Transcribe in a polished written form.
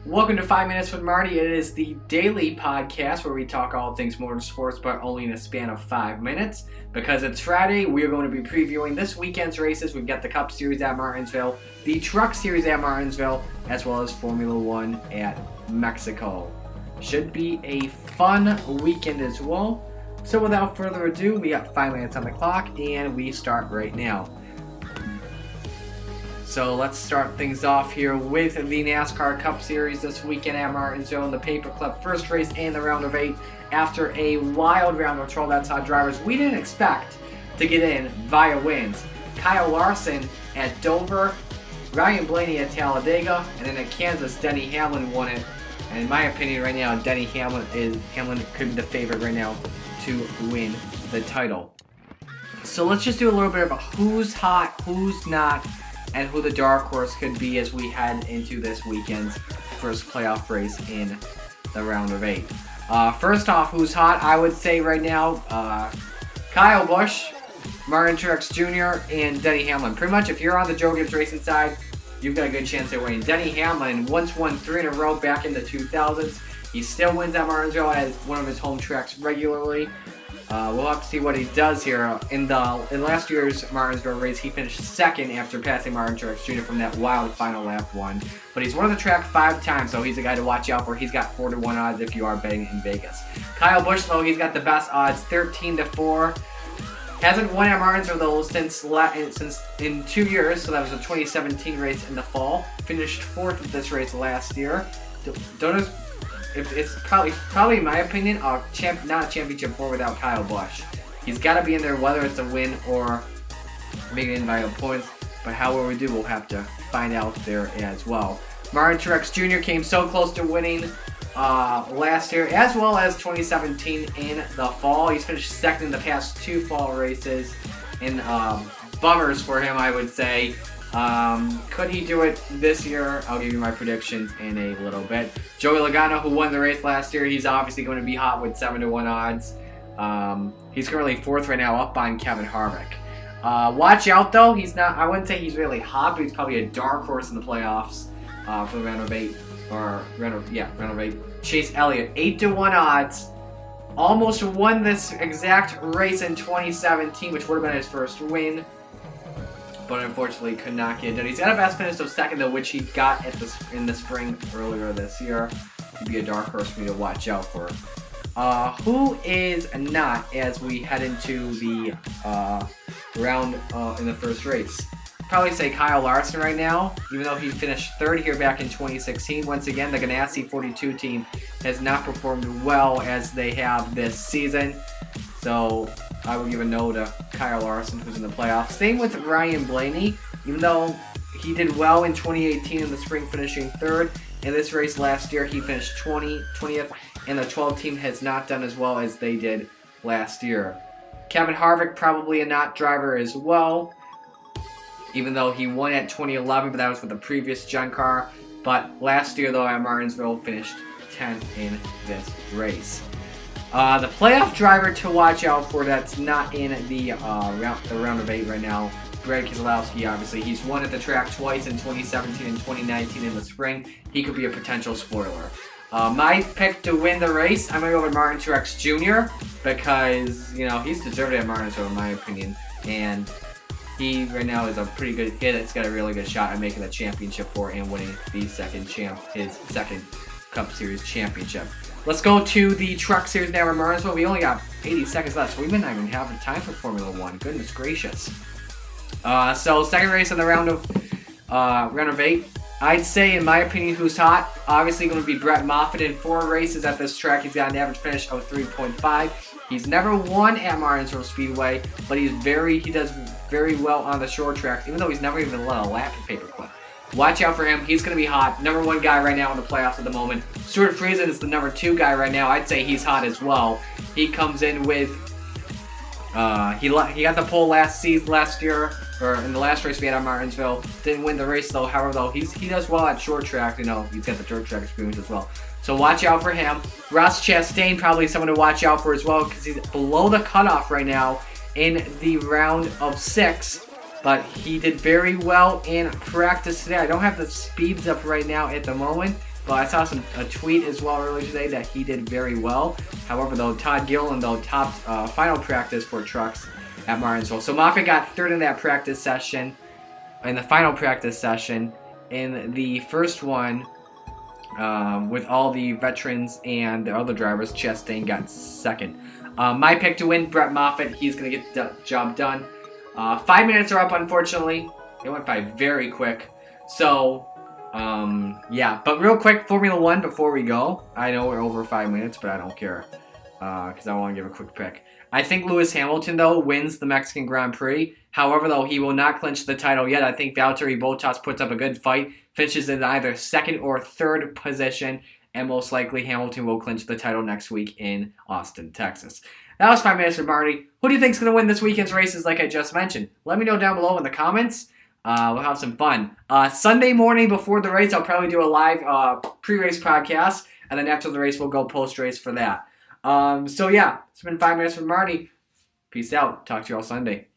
Welcome to 5 Minutes with Marty. It is the daily podcast where we talk all things motorsports, but only in a span of 5 minutes. Because it's Friday, we are going to be previewing this weekend's races. We've got the Cup Series at Martinsville, the Truck Series at Martinsville, as well as Formula One at Mexico. Should be a fun weekend as well. So without further ado, we got 5 minutes on the clock, and we start right now. So let's start things off here with the NASCAR Cup Series this weekend at Martinsville in the Paperclip first race and the round of 8. After a wild round of 12 outside drivers we didn't expect to get in via wins. Kyle Larson at Dover, Ryan Blaney at Talladega, and then at Kansas, Denny Hamlin won it. And in my opinion right now, Denny Hamlin could be the favorite right now to win the title. So let's just do a little bit about who's hot, who's not, and who the dark horse could be as we head into this weekend's first playoff race in the round of 8. First off, who's hot? I would say right now, Kyle Busch, Martin Truex Jr., and Denny Hamlin. Pretty much, if you're on the Joe Gibbs Racing side, you've got a good chance of winning. Denny Hamlin once won 3 in a row back in the 2000s. He still wins at Martinsville as one of his home tracks regularly. We'll have to see what he does here. In last year's Martinsville race, he finished second after passing Martin Truex Jr. from that wild final lap one. But he's won the track 5 times, so he's a guy to watch out for. He's got 4-1 odds if you are betting in Vegas. Kyle Busch, though, he's got the best odds, 13-4. Hasn't won at Martinsville though since in 2 years, so that was a 2017 race in the fall. Finished 4th at this race last year. It's probably in my opinion, not a championship 4 without Kyle Busch. He's got to be in there whether it's a win or making it in by points. But however we do, we'll have to find out there as well. Martin Truex Jr. came so close to winning last year, as well as 2017 in the fall. He's finished second in the past 2 fall races, and bummers for him, I would say. Could he do it this year? I'll give you my predictions in a little bit. Joey Logano, who won the race last year, he's obviously going to be hot with 7-1 odds. He's currently 4th right now, up on Kevin Harvick. Watch out though, I wouldn't say he's really hot, but he's probably a dark horse in the playoffs for the round of 8. Round of 8. Chase Elliott, 8-1 odds. Almost won this exact race in 2017, which would have been his first win, but unfortunately could not get it done. He's got a best finish of second, though, which he got in the spring earlier this year. He'd be a dark horse for me to watch out for. Who is not as we head into the round in the first race? Probably say Kyle Larson right now, even though he finished 3rd here back in 2016. Once again, the Ganassi 42 team has not performed well as they have this season. So I would give a no to Kyle Larson, who's in the playoffs. Same with Ryan Blaney, even though he did well in 2018 in the spring, finishing 3rd. In this race last year, he finished 20th, and the 12 team has not done as well as they did last year. Kevin Harvick, probably a not driver as well, even though he won at 2011, but that was with the previous gen car. But last year, though, at Martinsville, finished 10th in this race. The playoff driver to watch out for that's not in the round of 8 right now, Brad Keselowski, obviously. He's won at the track twice in 2017 and 2019 in the spring. He could be a potential spoiler. My pick to win the race, I'm going to go with Martin Truex Jr. because, he's deserved it at Martinsville in my opinion. And he right now is a pretty good hit. It's got a really good shot at making the championship 4 and winning his second Cup Series championship. Let's go to the Truck Series now at Martinsville. We only got 80 seconds left, so we may not even have time for Formula One. Goodness gracious. So second race in the round of 8. I'd say, in my opinion, who's hot? Obviously going to be Brett Moffitt in 4 races at this track. He's got an average finish of 3.5. He's never won at Martinsville Speedway, but he does very well on the short tracks, even though he's never even led a lap in Paperclip. Watch out for him. He's going to be hot. Number 1 guy right now in the playoffs at the moment. Stuart Friesen is the number 2 guy right now. I'd say he's hot as well. He comes in with he got the pole last year, or in the last race we had at Martinsville. Didn't win the race though. However, though he does well at short track. He's got the dirt track experience as well. So watch out for him. Ross Chastain, probably someone to watch out for as well, because he's below the cutoff right now in the round of 6. But he did very well in practice today. I don't have the speeds up right now at the moment, but I saw a tweet as well earlier today that he did very well. However, though, Todd Gilliland, though, topped final practice for trucks at Martinsville. So Moffitt got third in that practice session, in the final practice session. In the first one, with all the veterans and the other drivers, Chastain got second. My pick to win, Brett Moffitt. He's going to get the job done. 5 minutes are up, unfortunately. It went by very quick. So, yeah. But real quick, Formula 1 before we go. I know we're over 5 minutes, but I don't care. Because I want to give a quick pick. I think Lewis Hamilton, though, wins the Mexican Grand Prix. However, though, he will not clinch the title yet. I think Valtteri Bottas puts up a good fight, finishes in either second or third position, and most likely Hamilton will clinch the title next week in Austin, Texas. That was 5 minutes for Marty. Who do you think is going to win this weekend's races like I just mentioned? Let me know down below in the comments. We'll have some fun. Sunday morning before the race, I'll probably do a live pre-race podcast, and then after the race, we'll go post-race for that. So yeah, it's been 5 minutes from Marty. Peace out. Talk to you all Sunday.